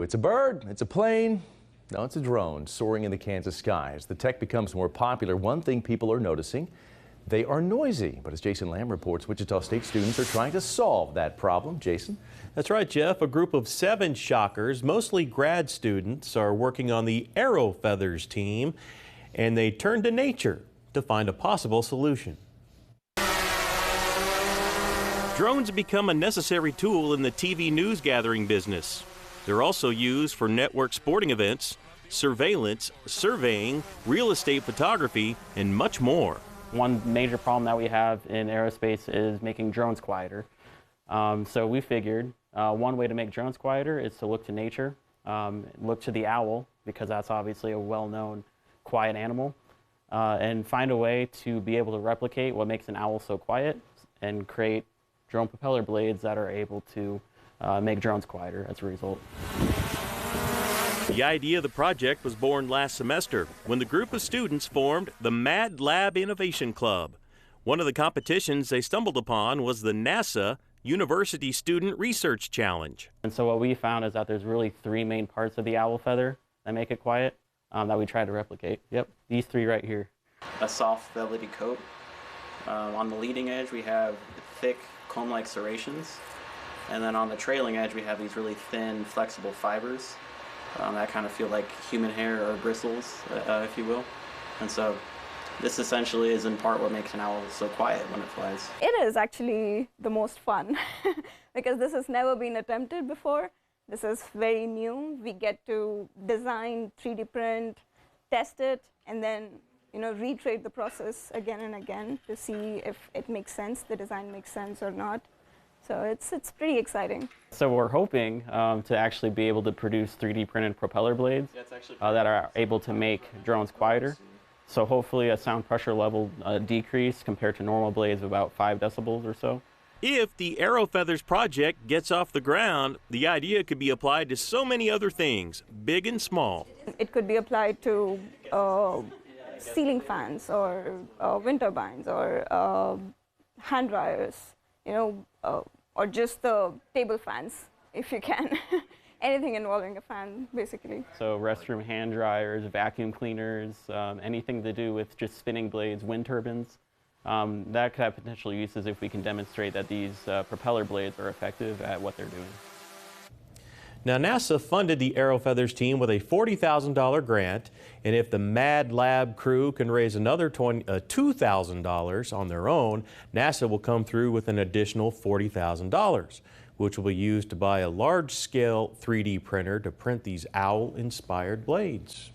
It's a bird, it's a plane, no, it's a drone soaring in the Kansas skies. The tech becomes more popular. One thing people are noticing, they are noisy. But as Jason Lamb reports, Wichita State students are trying to solve that problem. Jason? That's right, Jeff. A group of 7 shockers, mostly grad students, are working on the Arrow Feathers team, and they turned to nature to find a possible solution. Drones have become a necessary tool in the TV news gathering business. They're also used for network sporting events, surveillance, surveying, real estate photography, and much more. One major problem that we have in aerospace is making drones quieter. So we figured one way to make drones quieter is to look to nature, look to the owl, because that's obviously a well-known quiet animal, and find a way to be able to replicate what makes an owl so quiet and create drone propeller blades that are able to make drones quieter as a result. The idea of the project was born last semester when the group of students formed the Mad Lab Innovation Club. One of the competitions they stumbled upon was the NASA University Student Research Challenge. And so what we found is that there's really 3 main parts of the owl feather that make it quiet that we try to replicate. Yep, these 3 right here. A soft velvety coat. On the leading edge we have thick comb-like serrations. And then on the trailing edge, we have these really thin, flexible fibers that kind of feel like human hair or bristles, if you will. And so this essentially is in part what makes an owl so quiet when it flies. It is actually the most fun because this has never been attempted before. This is very new. We get to design, 3D print, test it, and then reiterate the process again and again to see if it makes sense, the design makes sense or not. So it's pretty exciting. So we're hoping to actually be able to produce 3D printed propeller blades that are able to make drones quieter. So hopefully a sound pressure level decrease compared to normal blades of about 5 decibels or so. If the Arrow Feathers project gets off the ground, the idea could be applied to so many other things, big and small. It could be applied to ceiling fans or wind turbines or hand dryers, or just the table fans, if you can. Anything involving a fan, basically. So restroom hand dryers, vacuum cleaners, anything to do with just spinning blades, wind turbines. That could have potential uses if we can demonstrate that these propeller blades are effective at what they're doing. Now, NASA funded the Arrow Feathers team with a $40,000 grant, and if the Mad Lab crew can raise another $2,000 on their own, NASA will come through with an additional $40,000, which will be used to buy a large-scale 3D printer to print these owl-inspired blades.